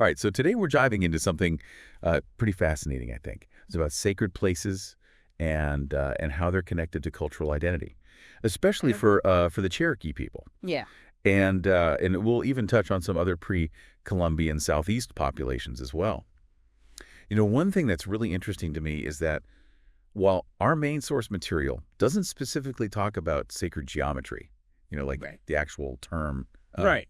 All right, so today we're diving into something pretty fascinating, I think. It's about sacred places and how they're connected to cultural identity, especially for the Cherokee people. Yeah. And we'll even touch on some other pre-Columbian Southeast populations as well. You know, one thing that's really interesting to me is that while our main source material doesn't specifically talk about sacred geometry, like Right. the actual term, Right.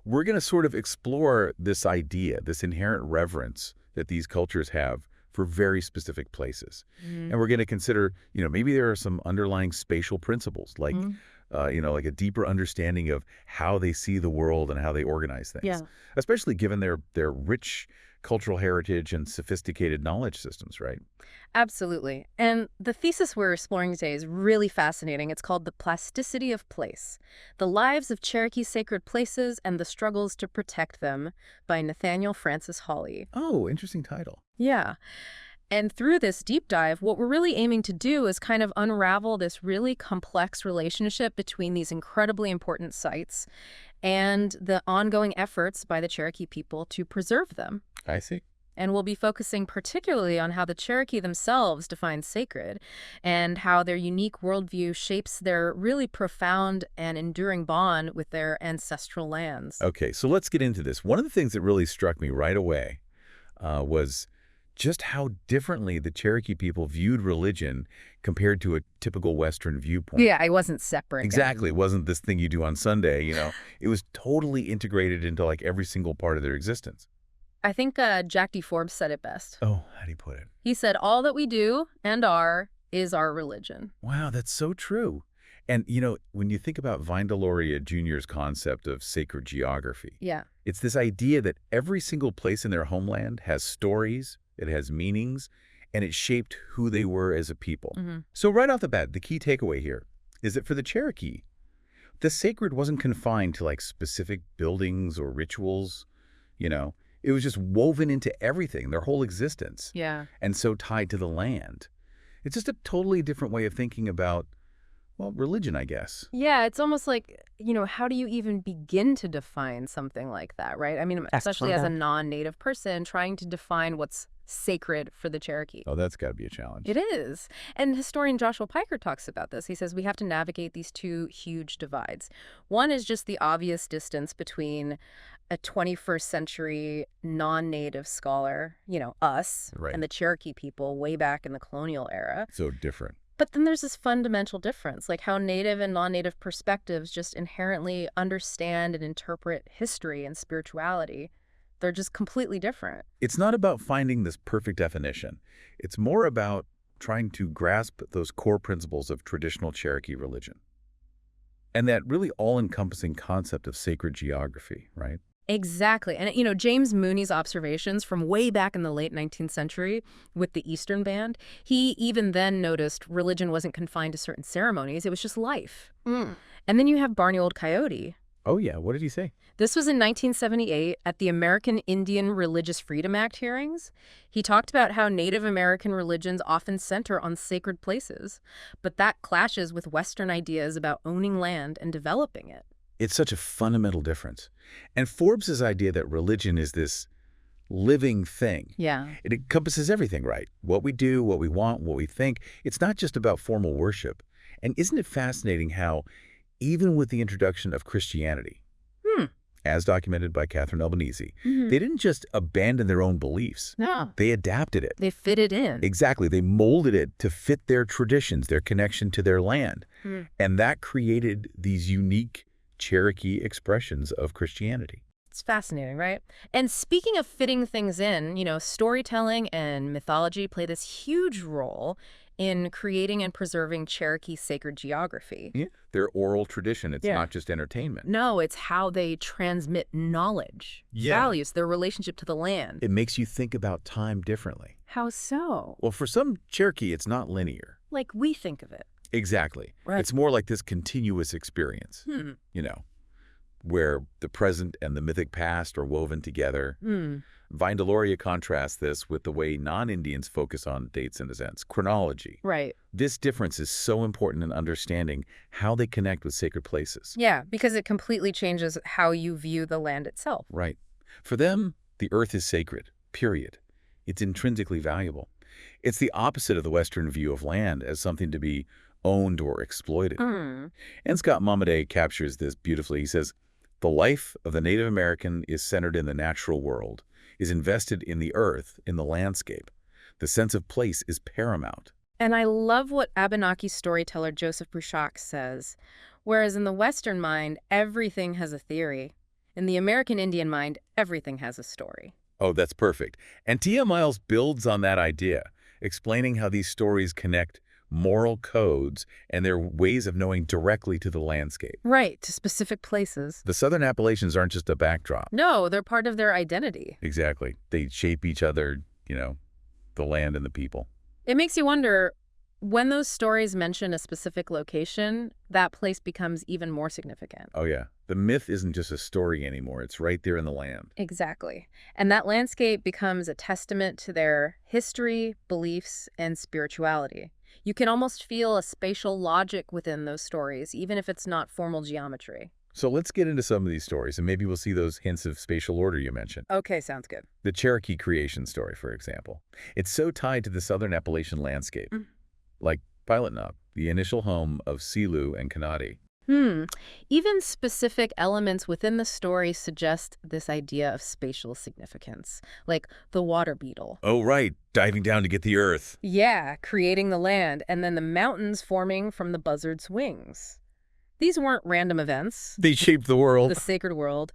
we're going to sort of explore this idea, this inherent reverence that these cultures have for very specific places. Mhm. And we're going to consider, maybe there are some underlying spatial principles, like, Mhm. like a deeper understanding of how they see the world and how they organize things, Yeah. especially given their rich cultural heritage and sophisticated knowledge systems, right? Absolutely. And the thesis we're exploring today is really fascinating. It's called The Plasticity of Place: The Lives of Cherokee Sacred Places and the Struggles to Protect Them by Nathaniel Francis Hawley. Oh, interesting title. Yeah. And through this deep dive, what we're really aiming to do is kind of unravel this really complex relationship between these incredibly important sites and the ongoing efforts by the Cherokee people to preserve them. I see. And we'll be focusing particularly on how the Cherokee themselves define sacred and how their unique worldview shapes their really profound and enduring bond with their ancestral lands. Okay, so let's get into this. One of the things that really struck me right away was just how differently the Cherokee people viewed religion compared to a typical Western viewpoint. Yeah, I wasn't separate. Exactly. It wasn't this thing you do on Sunday, It was totally integrated into like every single part of their existence. I think Jack D. Forbes said it best. Oh, how do you put it? He said, all that we do and are is our religion. Wow, that's so true. And, when you think about Vine Deloria Jr.'s concept of sacred geography, Yeah. it's this idea that every single place in their homeland has stories, it has meanings, and it shaped who they were as a people. Mm-hmm. So right off the bat, the key takeaway here is that for the Cherokee, the sacred wasn't confined to like specific buildings or rituals, It was just woven into everything, their whole existence, Yeah. and so tied to the land. It's just a totally different way of thinking about, well, religion, I guess. Yeah, it's almost like, how do you even begin to define something like that, right? I mean, especially as a non-native person trying to define what's sacred for the Cherokee. Oh, that's got to be a challenge. It is. And historian Joshua Piker talks about this. He says we have to navigate these two huge divides. One is just the obvious distance between a 21st century non-native scholar, us, Right. and the Cherokee people way back in the colonial era. So different. But then there's this fundamental difference, like how native and non-native perspectives just inherently understand and interpret history and spirituality. They're just completely different. It's not about finding this perfect definition. It's more about trying to grasp those core principles of traditional Cherokee religion. And that really all-encompassing concept of sacred geography, right? Exactly. And, James Mooney's observations from way back in the late 19th century with the Eastern Band, he even then noticed religion wasn't confined to certain ceremonies. It was just life. And then you have Barney Old Coyote. Oh, yeah. What did he say? This was in 1978 at the American Indian Religious Freedom Act hearings. He talked about how Native American religions often center on sacred places, but that clashes with Western ideas about owning land and developing it. It's such a fundamental difference. And Forbes's idea that religion is this living thing. Yeah. It encompasses everything, right? What we do, what we want, what we think. It's not just about formal worship. And isn't it fascinating how, even with the introduction of Christianity, as documented by Catherine Albanese, they didn't just abandon their own beliefs. No. They adapted it. They fit it in. Exactly. They molded it to fit their traditions, their connection to their land. And that created these unique Cherokee expressions of Christianity. It's fascinating, right? And speaking of fitting things in, storytelling and mythology play this huge role in creating and preserving Cherokee sacred geography. Yeah. Their oral tradition. It's not just entertainment. No, it's how they transmit knowledge, values, their relationship to the land. It makes you think about time differently. How so? Well, for some Cherokee, it's not linear. Like we think of it. Exactly. Right. It's more like this continuous experience, where the present and the mythic past are woven together. Vine Deloria contrasts this with the way non-Indians focus on dates and events, chronology. Right. This difference is so important in understanding how they connect with sacred places. Yeah, because it completely changes how you view the land itself. Right. For them, The earth is sacred, period. It's intrinsically valuable. It's the opposite of the Western view of land as something to be owned or exploited. Hmm. And Scott Momaday captures this beautifully. He says, the life of the Native American is centered in the natural world, is invested in the earth, in the landscape. The sense of place is paramount. And I love what Abenaki storyteller Joseph Bouchak says. Whereas in the Western mind, everything has a theory. In the American Indian mind, everything has a story. Oh, that's perfect. And T.M. Miles builds on that idea, explaining how these stories connect moral codes and their ways of knowing directly to the landscape. Right, to specific places. The Southern Appalachians aren't just a backdrop. No, they're part of their identity. Exactly. They shape each other, the land and the people. It makes you wonder, when those stories mention a specific location, that place becomes even more significant. Oh, yeah. The myth isn't just a story anymore. It's right there in the land. Exactly. And that landscape becomes a testament to their history, beliefs, and spirituality. You can almost feel a spatial logic within those stories, even if it's not formal geometry. So let's get into some of these stories, and maybe we'll see those hints of spatial order you mentioned. Okay, sounds good. The Cherokee creation story, for example. It's so tied to the Southern Appalachian landscape. Like Pilot Knob, the initial home of Silu and Kanadi. Even specific elements within the story suggest this idea of spatial significance, like the water beetle. Oh, right. Diving down to get the earth. Yeah, creating the land, and then the mountains forming from the buzzard's wings. These weren't random events. They shaped the world. The sacred world.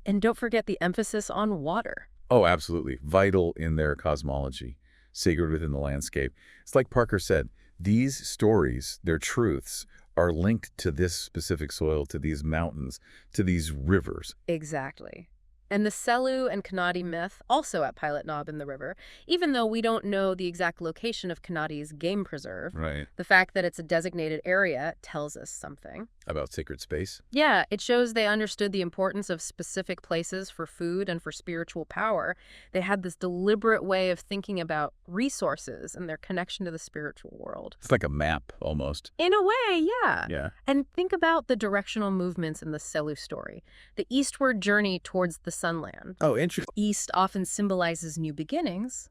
And don't forget the emphasis on water. Oh, absolutely. Vital in their cosmology. Sacred within the landscape. It's like Parker said, these stories, their truths, are linked to this specific soil, to these mountains, to these rivers. Exactly. And the Selu and Kanadi myth, also at Pilot Knob in the river, even though we don't know the exact location of Kanadi's game preserve, Right. the fact that it's a designated area tells us something. About sacred space? Yeah, it shows they understood the importance of specific places for food and for spiritual power. They had this deliberate way of thinking about resources and their connection to the spiritual world. It's like a map, almost. In a way, yeah. Yeah. And think about the directional movements in the Selu story. The eastward journey towards the Sunland. Oh, interesting. East often symbolizes new beginnings,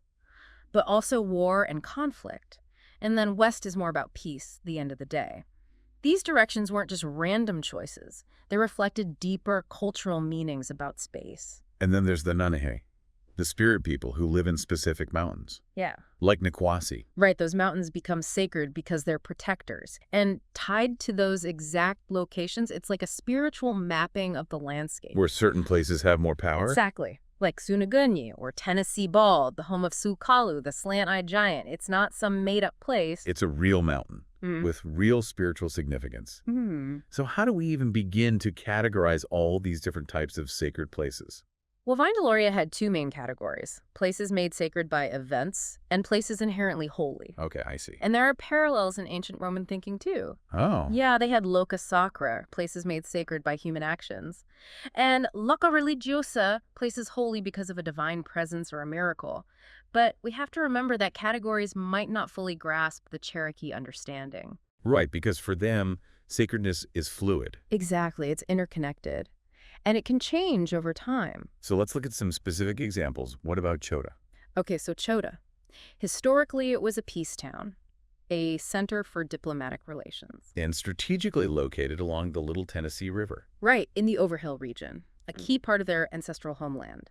but also war and conflict. And then west is more about peace, the end of the day. These directions weren't just random choices. They reflected deeper cultural meanings about space. And then there's the Nanahe, the spirit people who live in specific mountains. Yeah. Like Nikwasi. Right, those mountains become sacred because they're protectors. And tied to those exact locations, it's like a spiritual mapping of the landscape. Where certain places have more power? Exactly. Like Sunagunyi or Tennessee Bald, the home of Sukalu, the slant-eyed giant. It's not some made-up place. It's a real mountain with real spiritual significance. So how do we even begin to categorize all these different types of sacred places? Well, Vine Deloria had two main categories, places made sacred by events and places inherently holy. Okay, I see. And there are parallels in ancient Roman thinking, too. Oh. Yeah, they had loca sacra, places made sacred by human actions, and loca religiosa, places holy because of a divine presence or a miracle. But we have to remember that categories might not fully grasp the Cherokee understanding. Right, because for them, sacredness is fluid. Exactly, it's interconnected. And it can change over time. So let's look at some specific examples. What about Chota? Okay, so Chota. Historically, it was a peace town, a center for diplomatic relations. And strategically located along the Little Tennessee River. Right, in the Overhill region, a key part of their ancestral homeland,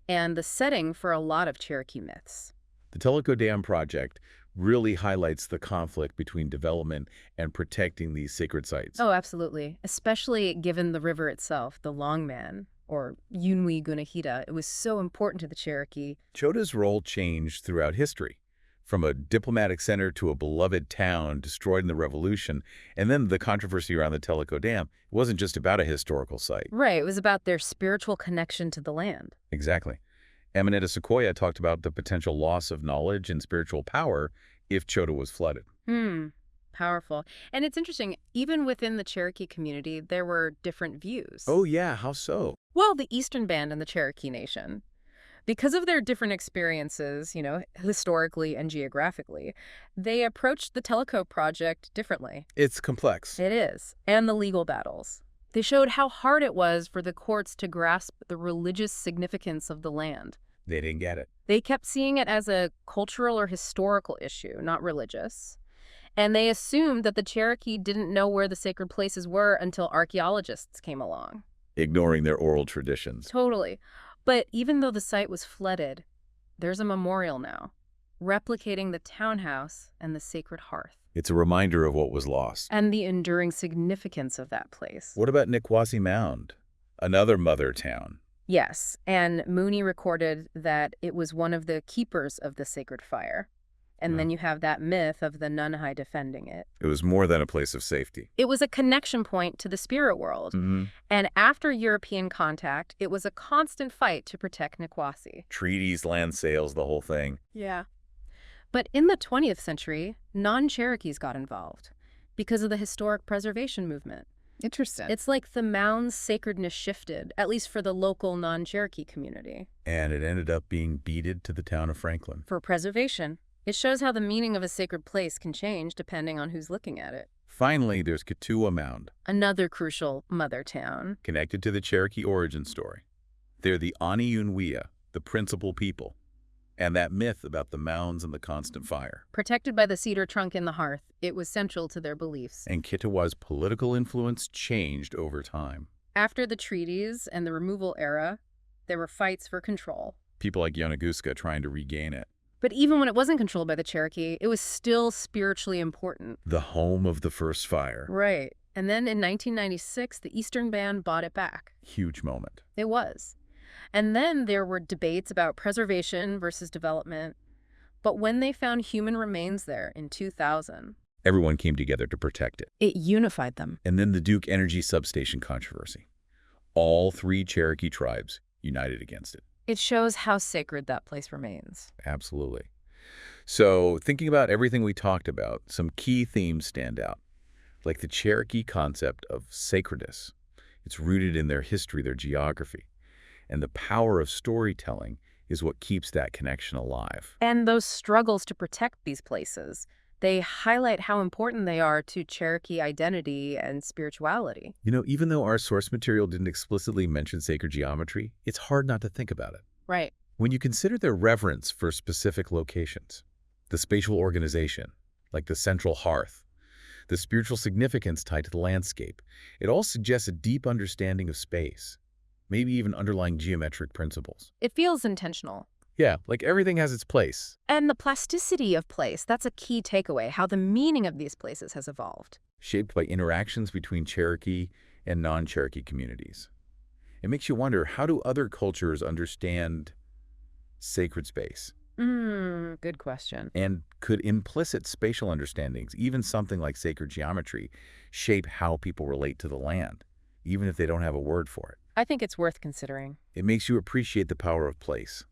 and the setting for a lot of Cherokee myths. The Tellico Dam project really highlights the conflict between development and protecting these sacred sites. Oh, absolutely. Especially given the river itself, the Longman, or Yunwi Gunahita. It was so important to the Cherokee. Chota's role changed throughout history, from a diplomatic center to a beloved town destroyed in the Revolution, and then the controversy around the Tellico Dam. It wasn't just about a historical site. Right, it was about their spiritual connection to the land. Exactly. Amanita Sequoia talked about the potential loss of knowledge and spiritual power if Chota was flooded. Powerful. And it's interesting, even within the Cherokee community, there were different views. Oh yeah, how so? Well, the Eastern Band and the Cherokee Nation, because of their different experiences, historically and geographically, they approached the Tellico project differently. It's complex. It is. And the legal battles. They showed how hard it was for the courts to grasp the religious significance of the land. They didn't get it. They kept seeing it as a cultural or historical issue, not religious. And they assumed that the Cherokee didn't know where the sacred places were until archaeologists came along. Ignoring their oral traditions. Totally. But even though the site was flooded, there's a memorial now, replicating the townhouse and the sacred hearth. It's a reminder of what was lost. And the enduring significance of that place. What about Nikwasi Mound? Another mother town. Yes, and Mooney recorded that it was one of the keepers of the sacred fire. And then you have that myth of the Nunhai defending it. It was more than a place of safety. It was a connection point to the spirit world. And after European contact, it was a constant fight to protect Nikwasi. Treaties, land sales, the whole thing. Yeah. But in the 20th century, non-Cherokees got involved because of the historic preservation movement. Interesting. It's like the mound's sacredness shifted, at least for the local non-Cherokee community. And it ended up being deeded to the town of Franklin. For preservation. It shows how the meaning of a sacred place can change depending on who's looking at it. Finally, there's Kituwa Mound. Another crucial mother town. Connected to the Cherokee origin story. They're the Aniunwia, the principal people. And that myth about the mounds and the constant fire. Protected by the cedar trunk in the hearth, it was central to their beliefs. And Kituwa's political influence changed over time. After the treaties and the removal era, there were fights for control. People like Yonaguska trying to regain it. But even when it wasn't controlled by the Cherokee, it was still spiritually important. The home of the first fire. Right. And then in 1996, the Eastern Band bought it back. Huge moment. It was. And then there were debates about preservation versus development. But when they found human remains there in 2000, Everyone came together to protect it. it unified them. And then the Duke Energy substation controversy. All 3 Cherokee tribes united against it. It shows how sacred that place remains. Absolutely. So, thinking about everything we talked about, some key themes stand out, like the Cherokee concept of sacredness. It's rooted in their history, their geography, and the power of storytelling is what keeps that connection alive. And those struggles to protect these places, they highlight how important they are to Cherokee identity and spirituality. You know, even though our source material didn't explicitly mention sacred geometry, it's hard not to think about it. Right. When you consider their reverence for specific locations, the spatial organization, like the central hearth, the spiritual significance tied to the landscape, it all suggests a deep understanding of space, maybe even underlying geometric principles. It feels intentional. Yeah, like everything has its place. And the plasticity of place, that's a key takeaway, how the meaning of these places has evolved. Shaped by interactions between Cherokee and non-Cherokee communities. It makes you wonder, how do other cultures understand sacred space? Good question. And could implicit spatial understandings, even something like sacred geometry, shape how people relate to the land, even if they don't have a word for it? I think it's worth considering. It makes you appreciate the power of place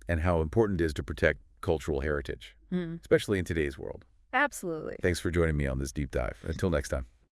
and how important it is to protect cultural heritage, especially in today's world. Absolutely. Thanks for joining me on this deep dive. Until next time.